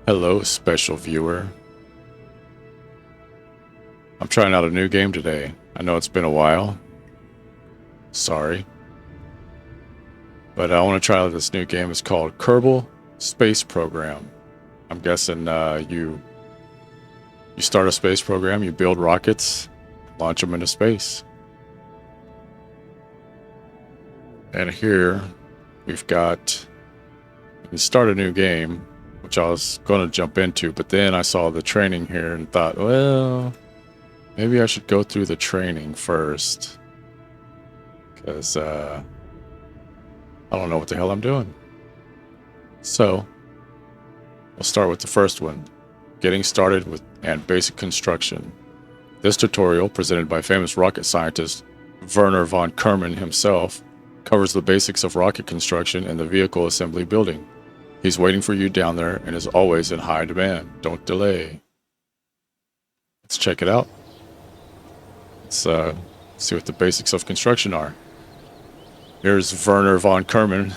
Hello, special viewer. I'm trying out a new game today. I know it's been a while. Sorry. But I want to try out this new game. It's called Kerbal Space Program. I'm guessing you start a space program, you build rockets, launch them into space. And here we've got, you can start a new game, which I was going to jump into, but then I saw the training here and thought, well, maybe I should go through the training first. Because I don't know what the hell I'm doing. So we'll start with the first one, getting started with and basic construction. This tutorial, presented by famous rocket scientist Werner von Kerman himself, covers the basics of rocket construction and the vehicle assembly building. He's waiting for you down there and is always in high demand. Don't delay. Let's check it out. Let's see what the basics of construction are. Here's Werner von Kerman.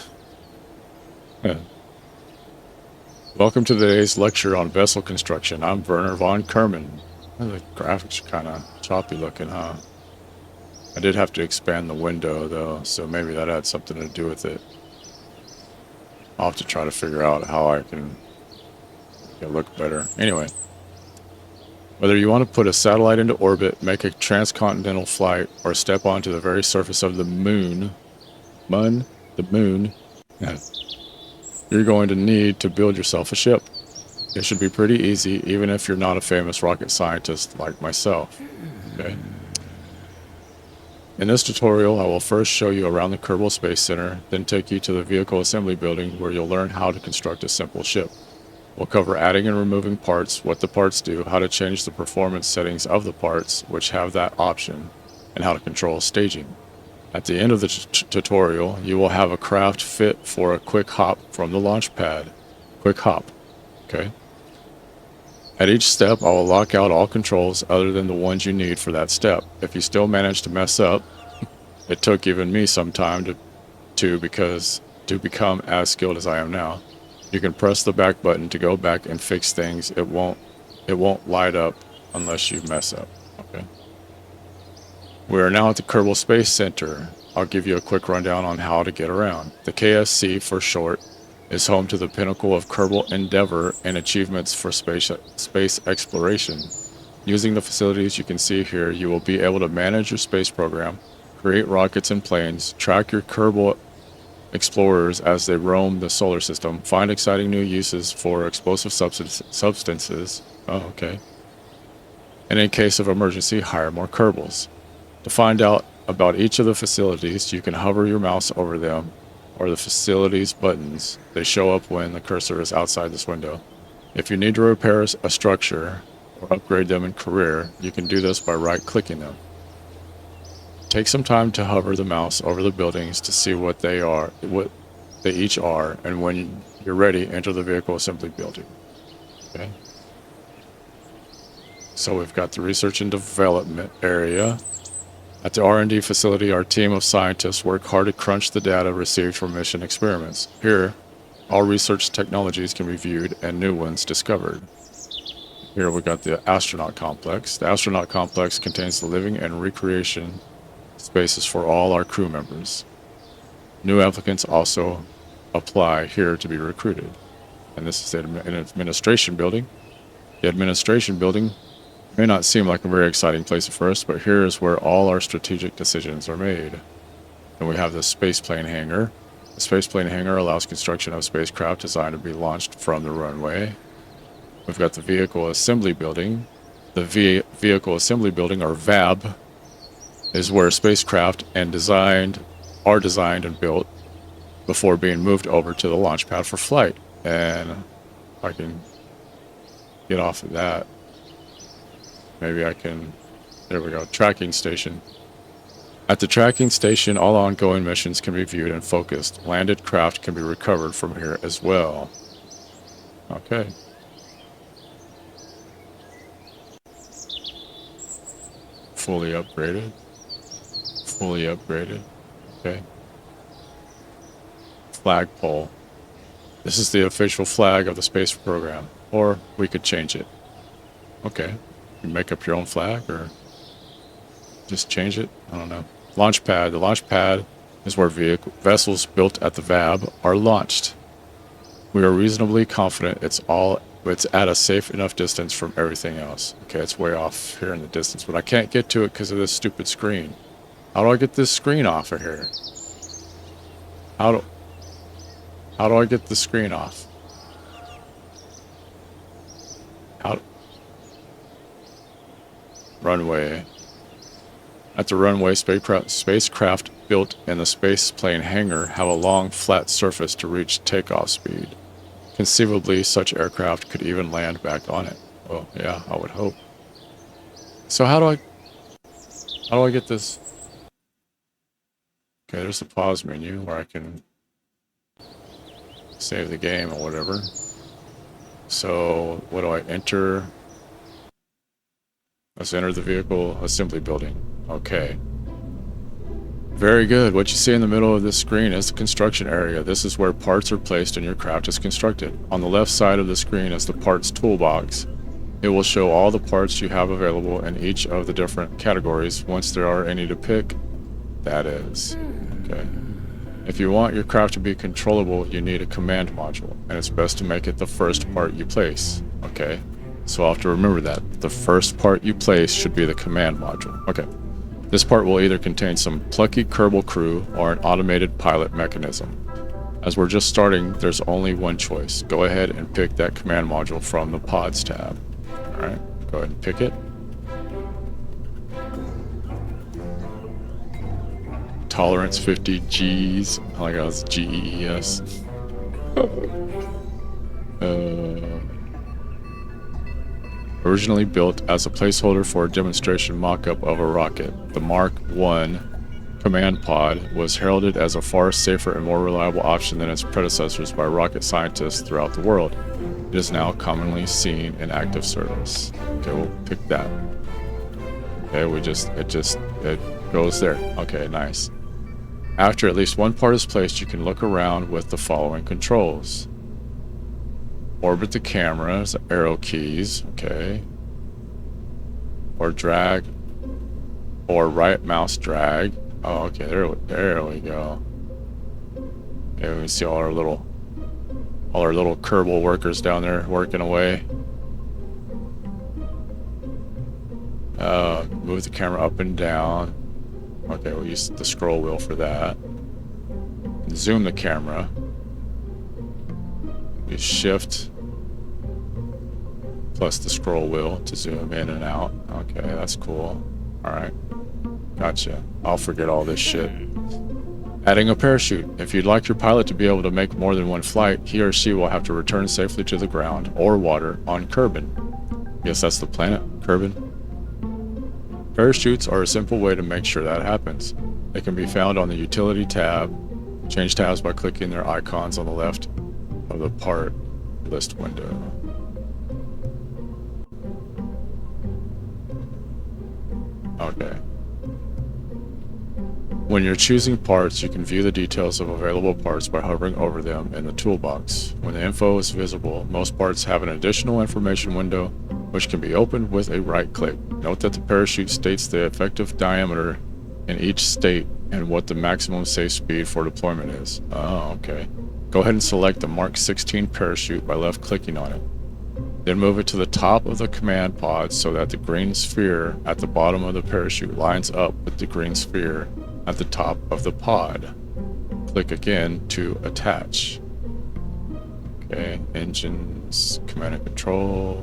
Welcome to today's lecture on vessel construction. I'm Werner von Kerman. The graphics are kind of choppy looking, huh? I did have to expand the window though, so maybe that had something to do with it. I'll have to try to figure out how I can make it look better. Anyway, whether you want to put a satellite into orbit, make a transcontinental flight, or step onto the very surface of the moon, you're going to need to build yourself a ship. It should be pretty easy, even if you're not a famous rocket scientist like myself. Okay. In this tutorial, I will first show you around the Kerbal Space Center, then take you to the vehicle assembly building where you'll learn how to construct a simple ship. We'll cover adding and removing parts, what the parts do, how to change the performance settings of the parts, which have that option, and how to control staging. At the end of the tutorial, you will have a craft fit for a quick hop from the launch pad. Quick hop. Okay. At each step, I will lock out all controls other than the ones you need for that step. If you still manage to mess up, it took even me some time to become as skilled as I am now. You can press the back button to go back and fix things. It won't light up unless you mess up. Okay. We are now at the Kerbal Space Center. I'll give you a quick rundown on how to get around. The KSC, for short, is home to the pinnacle of Kerbal endeavor and achievements for space exploration. Using the facilities you can see here, you will be able to manage your space program, create rockets and planes, track your Kerbal explorers as they roam the solar system, find exciting new uses for explosive substances. Oh, okay. And in case of emergency, hire more Kerbals. To find out about each of the facilities, you can hover your mouse over them or the facilities buttons. They show up when the cursor is outside this window. If you need to repair a structure or upgrade them in career, you can do this by right-clicking them. Take some time to hover the mouse over the buildings to see what they each are, and when you're ready, enter the vehicle assembly building. Okay. So we've got the research and development area. At the R&D facility, our team of scientists work hard to crunch the data received from mission experiments. Here, all research technologies can be viewed and new ones discovered. Here we got the astronaut complex. The astronaut complex contains the living and recreation spaces for all our crew members. New applicants also apply here to be recruited. And this is an administration building. The administration building may not seem like a very exciting place at first, but here is where all our strategic decisions are made. And we have the spaceplane hangar. The spaceplane hangar allows construction of spacecraft designed to be launched from the runway. We've got the vehicle assembly building. The vehicle assembly building, or VAB, is where spacecraft are designed and built before being moved over to the launch pad for flight. And if I can get off of that, maybe I can, there we go, tracking station. At the tracking station, all ongoing missions can be viewed and focused. Landed craft can be recovered from here as well. Okay. Fully upgraded. Fully upgraded. Okay. Flagpole. This is the official flag of the space program. Or we could change it. Okay. You make up your own flag or just change it? I don't know. Launch pad. The launch pad is where vessels built at the VAB are launched. We are reasonably confident it's at a safe enough distance from everything else. Okay, it's way off here in the distance, but I can't get to it because of this stupid screen. How do I get this screen off of here? How do I get the screen off? Runway. At the runway, spacecraft built in the spaceplane hangar have a long, flat surface to reach takeoff speed. Conceivably, such aircraft could even land back on it. Well, yeah, I would hope. So how do I get this? Okay, there's the pause menu where I can save the game or whatever. So what do I enter? Let's enter the vehicle assembly building. Okay. Very good. What you see in the middle of this screen is the construction area. This is where parts are placed and your craft is constructed. On the left side of the screen is the parts toolbox. It will show all the parts you have available in each of the different categories once there are any to pick. That is. Okay. If you want your craft to be controllable, you need a command module, and it's best to make it the first part you place. Okay. So I'll have to remember that. The first part you place should be the command module. Okay. This part will either contain some plucky Kerbal crew or an automated pilot mechanism. As we're just starting, there's only one choice. Go ahead and pick that command module from the Pods tab. Alright, go ahead and pick it. Tolerance 50 Gs. Oh my god, it's GES. Originally built as a placeholder for a demonstration mock-up of a rocket, the Mark I command pod was heralded as a far safer and more reliable option than its predecessors by rocket scientists throughout the world. It is now commonly seen in active service. Okay, we'll pick that. Okay, it goes there. Okay, nice. After at least one part is placed, you can look around with the following controls. Orbit the cameras, arrow keys, okay. Or drag, or right mouse drag. Oh, okay, there we go. Okay, we can see all our little Kerbal workers down there working away. Move the camera up and down. Okay, we'll use the scroll wheel for that. Zoom the camera. Use shift plus the scroll wheel to zoom in and out. Okay, that's cool. Alright. Gotcha. I'll forget all this shit. Adding a parachute. If you'd like your pilot to be able to make more than one flight, he or she will have to return safely to the ground or water on Kerbin. Yes, that's the planet, Kerbin. Parachutes are a simple way to make sure that happens. They can be found on the Utility tab. Change tabs by clicking their icons on the left of the part list window. Okay. When you're choosing parts, you can view the details of available parts by hovering over them in the toolbox. When the info is visible, most parts have an additional information window, which can be opened with a right click. Note that the parachute states the effective diameter in each state and what the maximum safe speed for deployment is. Oh, okay. Go ahead and select the Mark 16 parachute by left-clicking on it. Then move it to the top of the command pod so that the green sphere at the bottom of the parachute lines up with the green sphere at the top of the pod. Click again to attach. Okay, engines, command and control.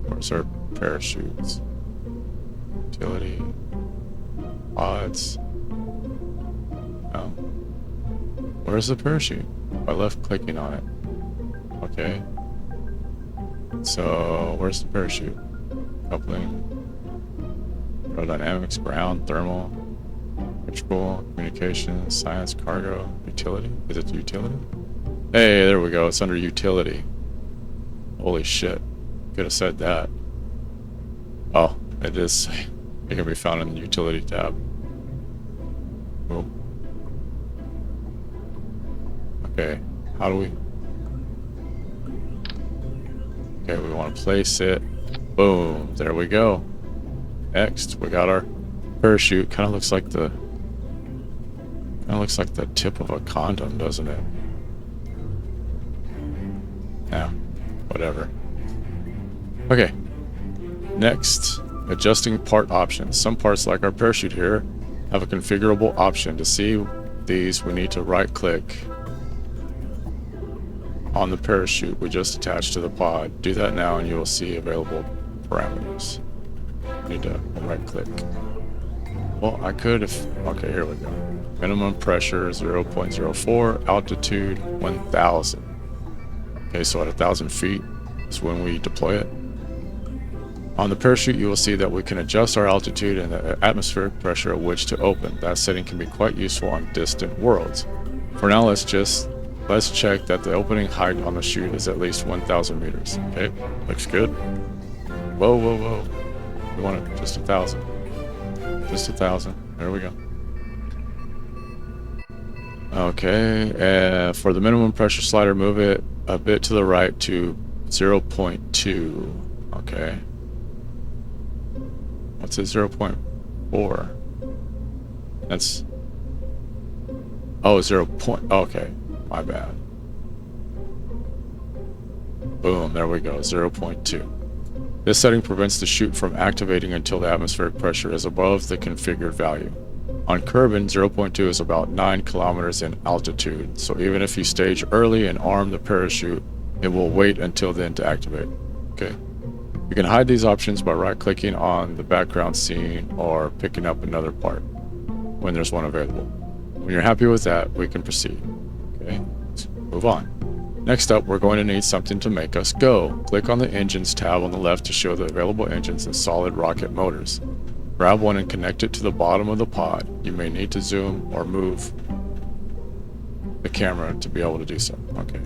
Where's our parachutes? Utility, pods. Oh. Where's the parachute? By left-clicking on it. Okay. So, where's the parachute? Coupling, aerodynamics, ground, thermal, electrical, communications, science, cargo, utility. Is it the utility? Hey, there we go. It's under utility. Holy shit. Could have said that. Oh, it is. It can be found in the utility tab. Oh. Okay. How do we... Okay, we want to place it. Boom, there we go. Next, we got our parachute. Kind of looks like the tip of a condom, doesn't it? Yeah, whatever. Okay. Next, adjusting part options. Some parts, like our parachute here, have a configurable option. To see these, we need to right-click on the parachute we just attached to the pod. Do that now and you will see available parameters. Need to right-click. Well, I could if... Okay, here we go. Minimum pressure 0.04, altitude 1,000. Okay, so at 1,000 feet is when we deploy it. On the parachute, you will see that we can adjust our altitude and the atmospheric pressure at which to open. That setting can be quite useful on distant worlds. For now, let's check that the opening height on the chute is at least 1,000 meters. Okay, looks good. Whoa, whoa, whoa. We want it just 1,000. Just 1,000. There we go. Okay, for the minimum pressure slider, move it a bit to the right to 0.2. Okay. What's it, 0.4? That's... Oh, 0. Okay, my bad. Boom, there we go, 0.2. This setting prevents the chute from activating until the atmospheric pressure is above the configured value. On Kerbal, 0.2 is about 9 kilometers in altitude, so even if you stage early and arm the parachute, it will wait until then to activate. Okay. You can hide these options by right-clicking on the background scene or picking up another part when there's one available. When you're happy with that, we can proceed. Okay, let's move on. Next up, we're going to need something to make us go. Click on the Engines tab on the left to show the available engines and solid rocket motors. Grab one and connect it to the bottom of the pod. You may need to zoom or move the camera to be able to do so. Okay.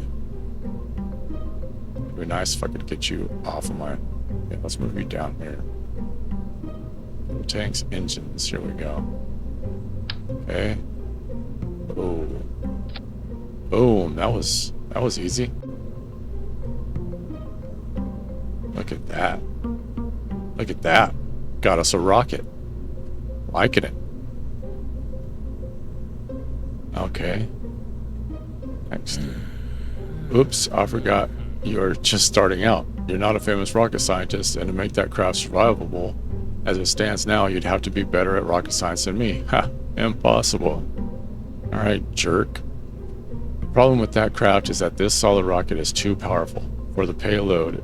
It'd be nice if I could get you off of my... Yeah, let's move you down here. Tanks, engines, here we go. Okay. Oh. Boom, that was easy. Look at that. Look at that. Got us a rocket. Liking it. Okay. Next. Oops, I forgot. You're just starting out. You're not a famous rocket scientist, and to make that craft survivable, as it stands now, you'd have to be better at rocket science than me. Ha! Impossible. Alright, jerk. The problem with that craft is that this solid rocket is too powerful for the payload,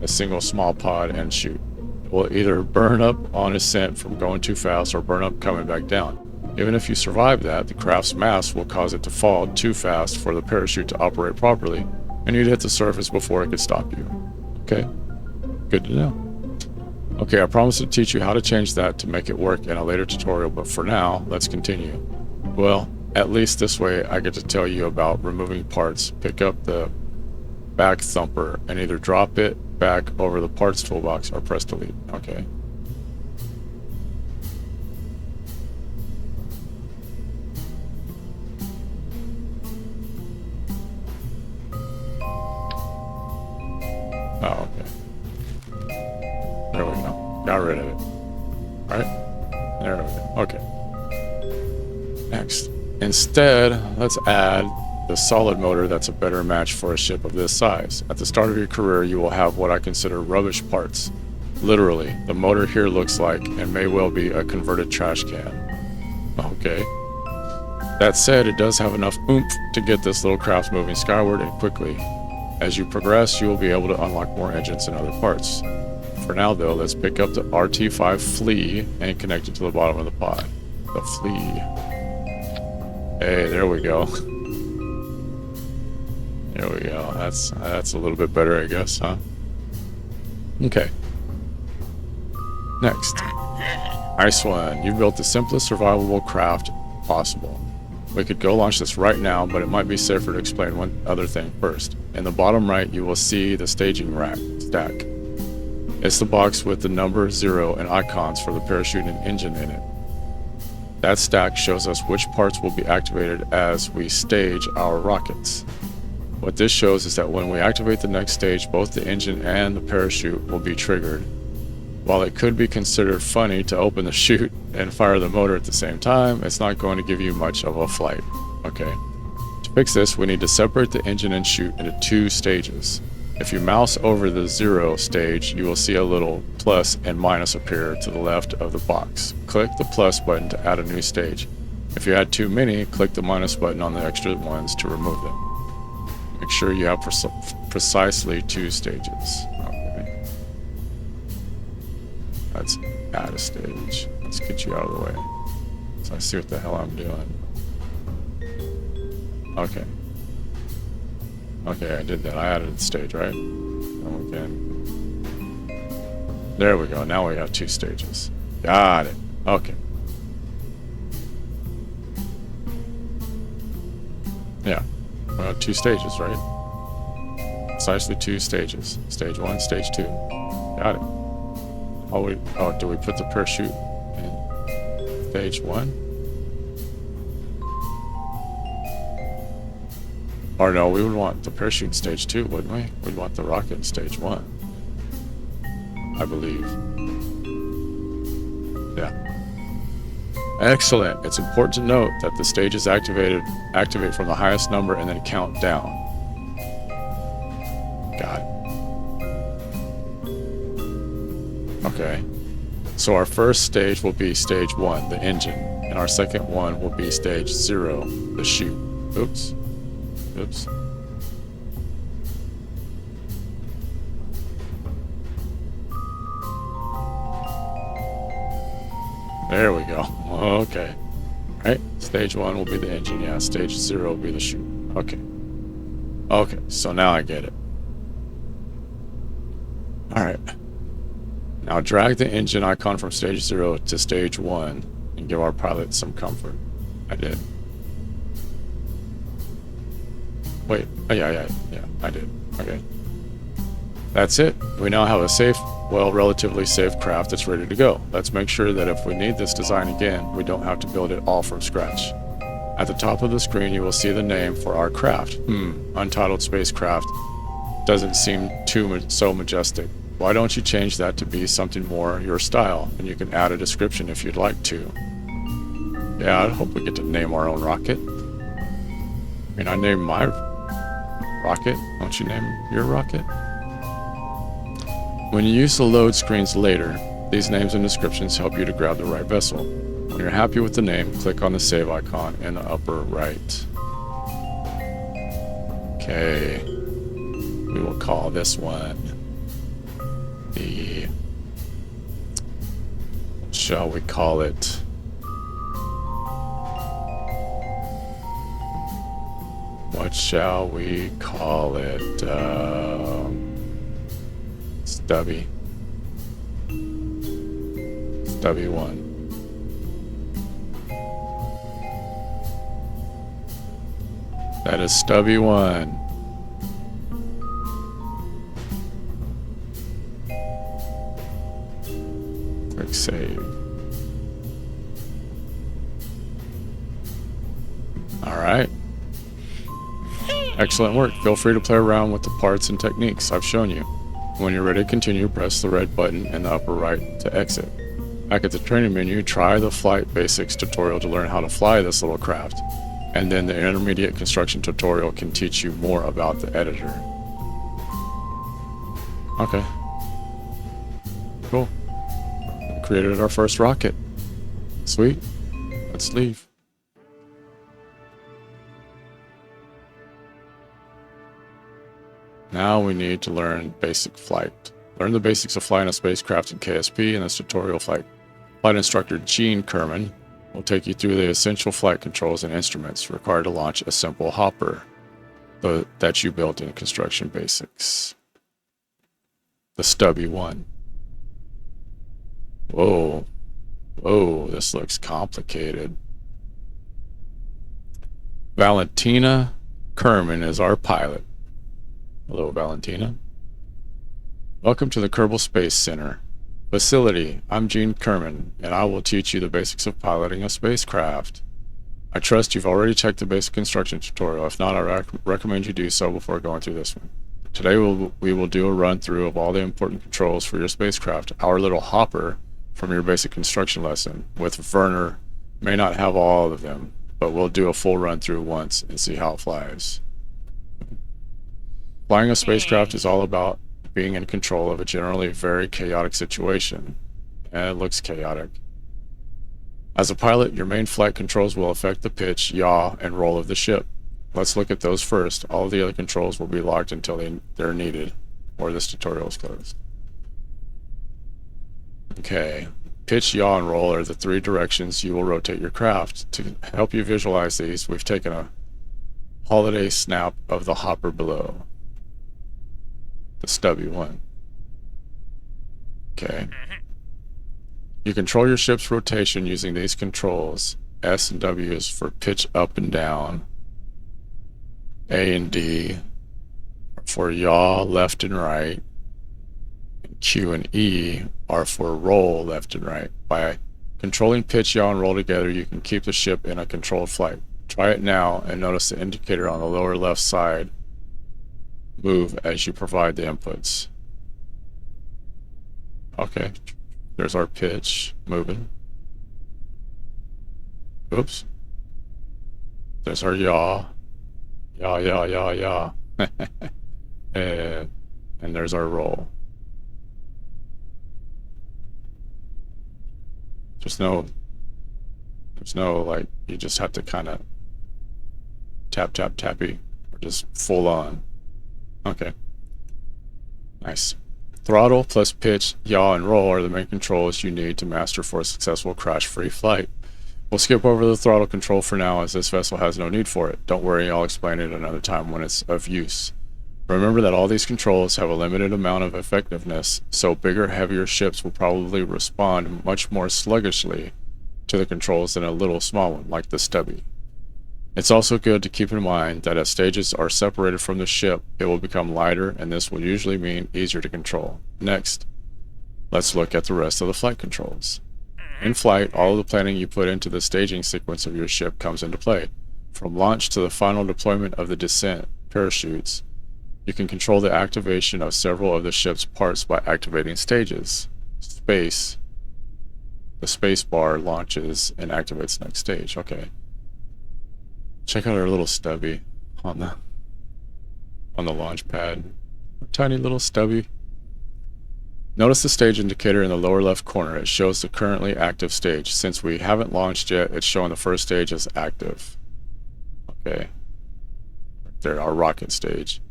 a single small pod and chute. It will either burn up on ascent from going too fast or burn up coming back down. Even if you survive that, the craft's mass will cause it to fall too fast for the parachute to operate properly, and you'd hit the surface before it could stop you. Okay? Good to know. Okay, I promise to teach you how to change that to make it work in a later tutorial, but for now, let's continue. Well, at least this way I get to tell you about removing parts. Pick up the back thumper and either drop it back over the parts toolbox or press delete. Okay. Oh, okay. There we go. Got rid of it. Right? There we go. Okay. Next. Instead, let's add the solid motor that's a better match for a ship of this size. At the start of your career, you will have what I consider rubbish parts. Literally, the motor here looks like and may well be a converted trash can. Okay. That said, it does have enough oomph to get this little craft moving skyward and quickly. As you progress, you will be able to unlock more engines and other parts. For now, though, let's pick up the RT5 flea and connect it to the bottom of the pod. The flea. Hey, there we go. There we go. That's a little bit better, I guess, huh? Okay. Next. Nice one. You built the simplest survivable craft possible. We could go launch this right now, but it might be safer to explain one other thing first. In the bottom right, you will see the staging rack stack. It's the box with the number 0 and icons for the parachute and engine in it. That stack shows us which parts will be activated as we stage our rockets. What this shows is that when we activate the next stage, both the engine and the parachute will be triggered. While it could be considered funny to open the chute and fire the motor at the same time, it's not going to give you much of a flight. Okay. To fix this, we need to separate the engine and chute into 2 stages. If you mouse over the 0 stage, you will see a little plus and minus appear to the left of the box. Click the plus button to add a new stage. If you add too many, click the minus button on the extra ones to remove them. Make sure you have precisely 2 stages. Okay. Let's add a stage. Let's get you out of the way so I see what the hell I'm doing. Okay. Okay, I did that. I added the stage, right? And we can... There we go. Now we have 2 stages. Got it. Okay. Yeah. We have 2 stages, right? Precisely 2 stages. Stage 1, stage 2. Got it. Oh, do we put the parachute in stage 1? Or no, we would want the parachute in stage 2, wouldn't we? We'd want the rocket in stage 1. I believe. Yeah. Excellent. It's important to note that the stages activate from the highest number and then count down. Got it. Okay. So our first stage will be stage 1, the engine, and our second one will be stage 0, the chute. Oops. Oops. There we go. Okay. Right? Stage 1 will be the engine. Yeah, stage 0 will be the chute. Okay. Okay, so now I get it. Alright. Now drag the engine icon from stage 0 to stage 1 and give our pilot some comfort. I did. Wait. Oh, yeah, I did. Okay. That's it. We now have a safe, well, relatively safe craft that's ready to go. Let's make sure that if we need this design again, we don't have to build it all from scratch. At the top of the screen, you will see the name for our craft. Untitled Spacecraft. Doesn't seem so majestic. Why don't you change that to be something more your style, and you can add a description if you'd like to. Yeah, I hope we get to name our own rocket. I mean, I named my rocket. Don't you name your rocket? When you use the load screens later, these names and descriptions help you to grab the right vessel. When you're happy with the name, click on the save icon in the upper right. Okay. We will call this one the... Shall we call it... What shall we call it? Stubby. Stubby 1. That is Stubby 1. Click save. Alright. Excellent work. Feel free to play around with the parts and techniques I've shown you. When you're ready to continue, press the red button in the upper right to exit. Back at the training menu, try the Flight Basics tutorial to learn how to fly this little craft. And then the intermediate construction tutorial can teach you more about the editor. Okay. Cool. We created our first rocket. Sweet. Let's leave. Now we need to learn basic flight. Learn the basics of flying a spacecraft in KSP, and this tutorial flight instructor Gene Kerman will take you through the essential flight controls and instruments required to launch a simple hopper that you built in Construction Basics. The Stubby 1. Whoa. Whoa, this looks complicated. Valentina Kerman is our pilot. Hello, Valentina. Welcome to the Kerbal Space Center. Facility, I'm Gene Kerman, and I will teach you the basics of piloting a spacecraft. I trust you've already checked the basic construction tutorial. If not, I recommend you do so before going through this one. Today we will do a run through of all the important controls for your spacecraft. Our little hopper from your basic construction lesson with Werner may not have all of them, but we'll do a full run through once and see how it flies. Flying a spacecraft is all about being in control of a generally very chaotic situation, and it looks chaotic. As a pilot, your main flight controls will affect the pitch, yaw, and roll of the ship. Let's look at those first. All of the other controls will be locked until they're needed, or this tutorial is closed. Okay, pitch, yaw, and roll are the three directions you will rotate your craft. To help you visualize these, we've taken a holiday snap of the hopper below. The stubby one. Okay. You control your ship's rotation using these controls. S and W is for pitch up and down. A and D are for yaw left and right. And Q and E are for roll left and right. By controlling pitch, yaw, and roll together, you can keep the ship in a controlled flight. Try it now and notice the indicator on the lower left side move as you provide the inputs. Okay. There's our pitch moving. Oops. There's our yaw. Yaw, yaw, yaw, yaw. and there's our roll. There's no like, you just have to kind of tap, tap, tappy, or just full on. Okay. Nice. Throttle plus pitch, yaw, and roll are the main controls you need to master for a successful crash-free flight. We'll skip over the throttle control for now as this vessel has no need for it. Don't worry, I'll explain it another time when it's of use. Remember that all these controls have a limited amount of effectiveness, so bigger, heavier ships will probably respond much more sluggishly to the controls than a little small one, like the stubby. It's also good to keep in mind that as stages are separated from the ship, it will become lighter, and this will usually mean easier to control. Next, let's look at the rest of the flight controls. In flight, all of the planning you put into the staging sequence of your ship comes into play. From launch to the final deployment of the descent parachutes, you can control the activation of several of the ship's parts by activating stages. The space bar launches and activates the next stage. Okay. Check out our little stubby on the launch pad. Our tiny little stubby. Notice the stage indicator in the lower left corner. It shows the currently active stage. Since we haven't launched yet, it's showing the first stage as active. Okay. Right there, our rocket stage.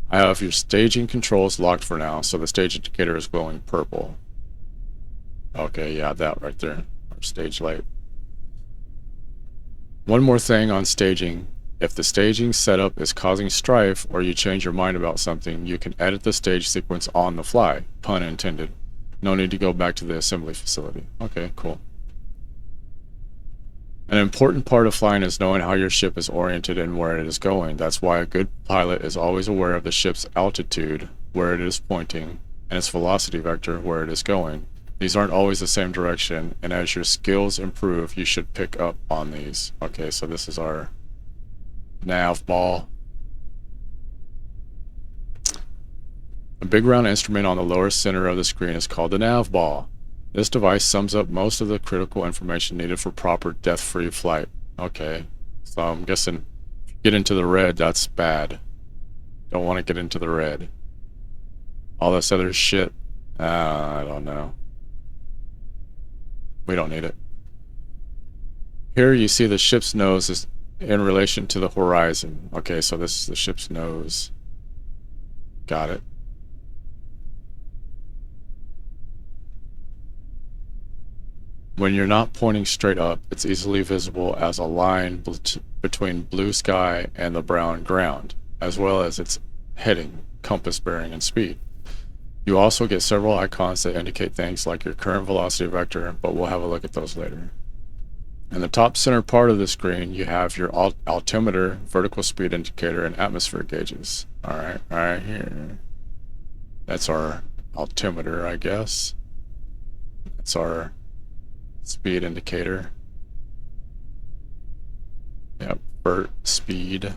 I have your staging controls locked for now, so the stage indicator is glowing purple. Okay, yeah, that right there. Our stage light. One more thing on staging. If the staging setup is causing strife or you change your mind about something, you can edit the stage sequence on the fly. Pun intended. No need to go back to the assembly facility. Okay, cool. An important part of flying is knowing how your ship is oriented and where it is going. That's why a good pilot is always aware of the ship's altitude, where it is pointing, and its velocity vector, where it is going. These aren't always the same direction, and as your skills improve, you should pick up on these. Okay, so this is our nav ball. A big round instrument on the lower center of the screen is called the nav ball. This device sums up most of the critical information needed for proper death-free flight. Okay, so I'm guessing if you get into the red, that's bad. Don't want to get into the red. All this other shit, I don't know. We don't need it. Here you see the ship's nose is in relation to the horizon. Okay, so this is the ship's nose. Got it. When you're not pointing straight up, it's easily visible as a line between blue sky and the brown ground, as well as its heading, compass bearing, and speed. You also get several icons that indicate things like your current velocity vector, but we'll have a look at those later. In the top center part of the screen, you have your altimeter, vertical speed indicator, and atmosphere gauges. Alright, right here. That's our altimeter, I guess. That's our speed indicator. Yep, vert speed.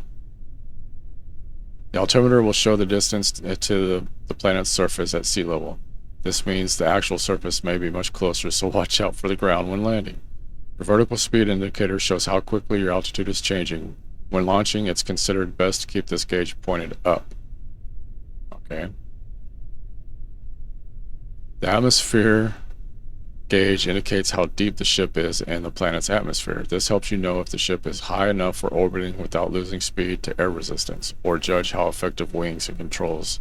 The altimeter will show the distance to the planet's surface at sea level. This means the actual surface may be much closer, so watch out for the ground when landing. The vertical speed indicator shows how quickly your altitude is changing. When launching, it's considered best to keep this gauge pointed up. Okay. The atmosphere gauge indicates how deep the ship is in the planet's atmosphere. This helps you know if the ship is high enough for orbiting without losing speed to air resistance, or judge how effective wings and controls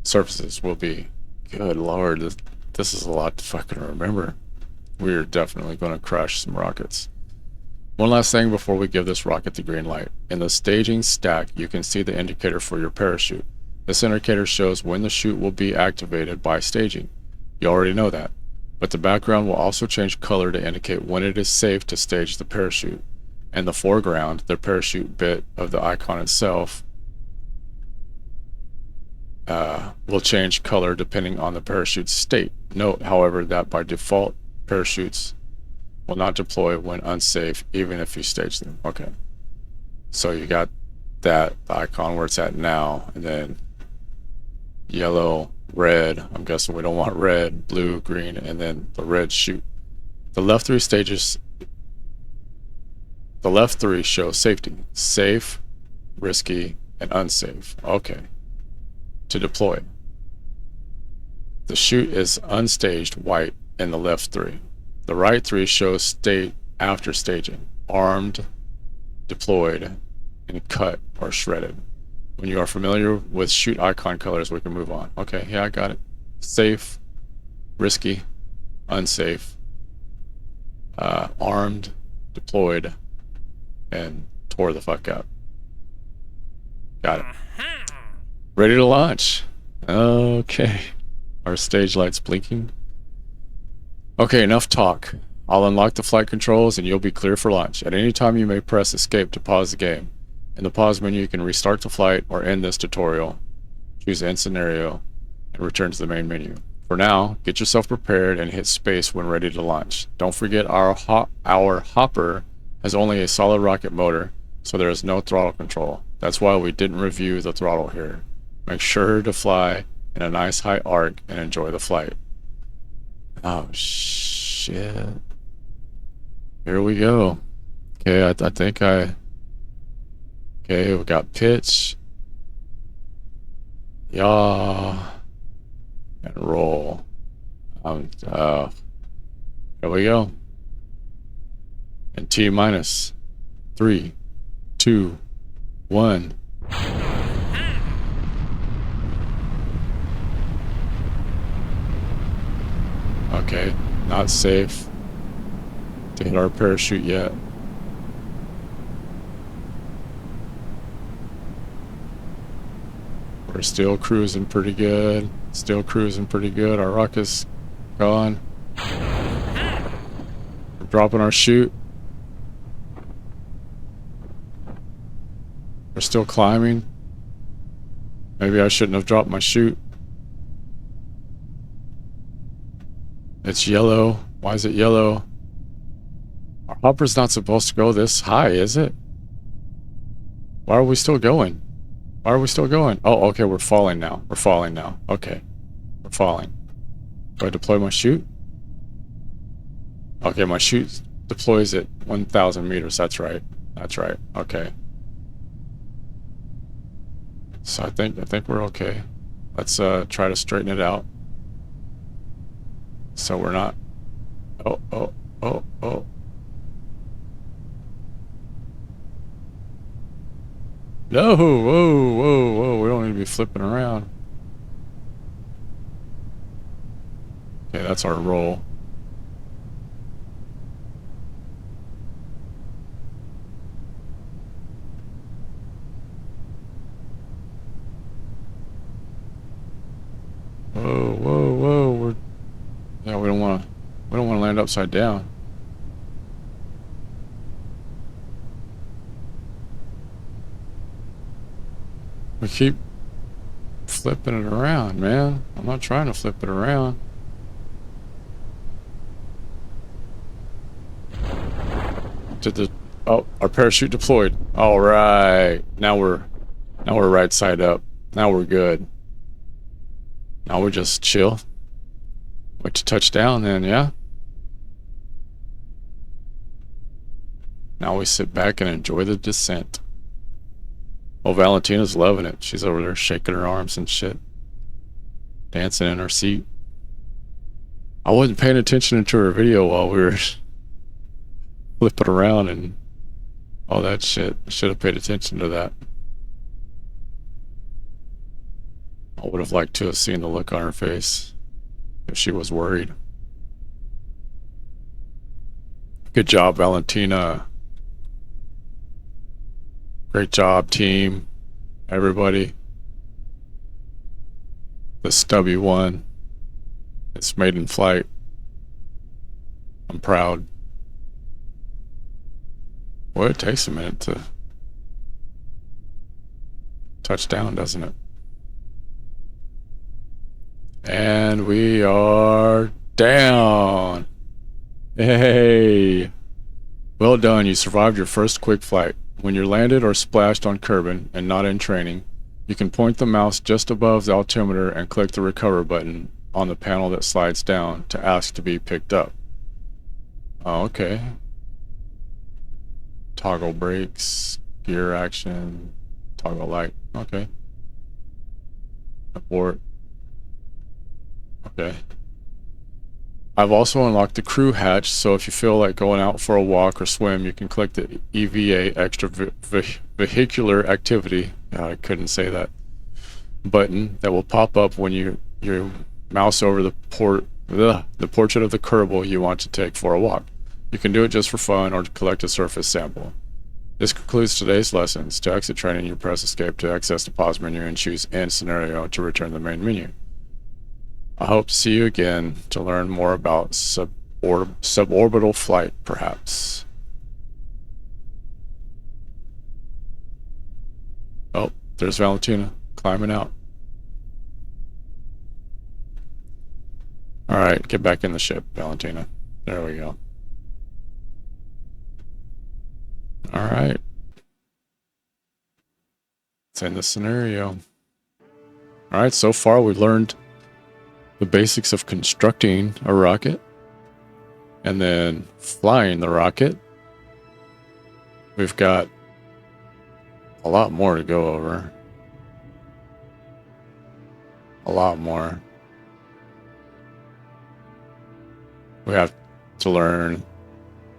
surfaces will be. Good lord, this is a lot to fucking remember. We're definitely going to crash some rockets. One last thing before we give this rocket the green light. In the staging stack, you can see the indicator for your parachute. This indicator shows when the chute will be activated by staging. You already know that. But the background will also change color to indicate when it is safe to stage the parachute. And the foreground, the parachute bit of the icon itself, will change color depending on the parachute's state. Note, however, that by default, parachutes will not deploy when unsafe, even if you stage them. Okay. So you got that, the icon where it's at now, and then yellow, red. I'm guessing we don't want red, blue, green, and then the red chute. The left three show safety. Safe, risky, and unsafe. Okay. To deploy. The chute is unstaged, white, in the left three. The right three shows state after staging. Armed, deployed, and cut or shredded. When you are familiar with chute icon colors, we can move on. Okay, yeah, I got it. Safe, risky, unsafe, armed, deployed, and tore the fuck up. Got it. Ready to launch. Okay. Our stage light's blinking. Okay, enough talk. I'll unlock the flight controls and you'll be clear for launch. At any time you may press escape to pause the game. In the pause menu you can restart the flight or end this tutorial. Choose end scenario and return to the main menu. For now, get yourself prepared and hit space when ready to launch. Don't forget our hopper has only a solid rocket motor, so there is no throttle control. That's why we didn't review the throttle here. Make sure to fly in a nice high arc and enjoy the flight. Oh shit. Here we go. Okay, I think okay, we got pitch. Yaw. And roll. Here we go. And T minus 3, 2, 1. Okay, not safe to hit our parachute yet. We're still cruising pretty good. Still cruising pretty good. Our rocket's gone. We're dropping our chute. We're still climbing. Maybe I shouldn't have dropped my chute. It's yellow. Why is it yellow? Our hopper's not supposed to go this high, is it? Why are we still going? Why are we still going? Oh, okay, we're falling now. We're falling now. Okay. We're falling. Do I deploy my chute? Okay, my chute deploys at 1,000 meters. That's right. That's right. Okay. So I think we're okay. Let's try to straighten it out. So we're not... Oh. No! Whoa. We don't need to be flipping around. Okay, that's our roll. Whoa. Yeah, we don't want to land upside down. We keep flipping it around, man. I'm not trying to flip it around. Did the Oh, our parachute deployed. All right. Now we're right side up. Now we're good. Now we're just chill. Wait to touch down then, yeah. Now we sit back and enjoy the descent. Oh, Valentina's loving it. She's over there shaking her arms and shit. Dancing in her seat. I wasn't paying attention to her video while we were flipping around and all that shit. I should have paid attention to that. I would have liked to have seen the look on her face if she was worried. Good job, Valentina. Great job, team. Everybody. The stubby one. It's made in flight. I'm proud. Well, it takes a minute to touch down, doesn't it? And we are down. Hey. Well done, you survived your first quick flight. When you're landed or splashed on Kerbin and not in training, you can point the mouse just above the altimeter and click the recover button on the panel that slides down to ask to be picked up. Oh, okay. Toggle brakes, gear action, toggle light. Okay. Abort. Okay. I've also unlocked the crew hatch, so if you feel like going out for a walk or swim, you can click the EVA extra vehicular activity. I couldn't say that. Button that will pop up when you mouse over the portrait of the Kerbal you want to take for a walk. You can do it just for fun or to collect a surface sample. This concludes today's lessons. To exit training, you press escape to access the pause menu and choose end scenario to return to the main menu. I hope to see you again to learn more about suborbital flight, perhaps. Oh, there's Valentina climbing out. Alright, get back in the ship, Valentina. There we go. Alright. Let's end the scenario. Alright, so far we've learned the basics of constructing a rocket and then flying the rocket. We've got a lot more to go over. A lot more. We have to learn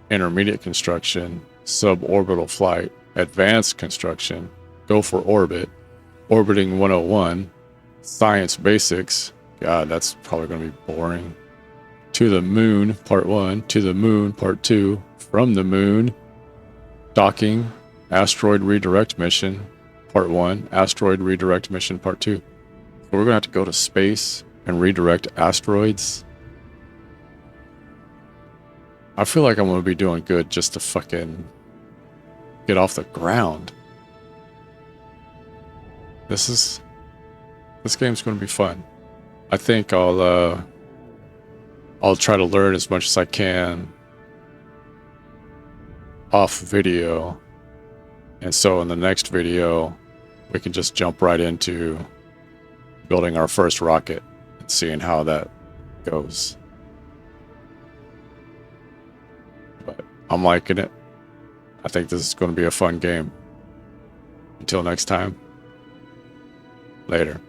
intermediate construction, suborbital flight, advanced construction, go for orbit, orbiting 101, science basics. God, that's probably going to be boring. To the moon, part 1. To the moon, part 2. From the moon. Docking. Asteroid redirect mission, part 1. Asteroid redirect mission, part 2. So we're going to have to go to space and redirect asteroids. I feel like I'm going to be doing good just to fucking get off the ground. This game's going to be fun. I think I'll try to learn as much as I can off video, and so in the next video we can just jump right into building our first rocket and seeing how that goes. But I'm liking it. I think this is going to be a fun game. Until next time, later.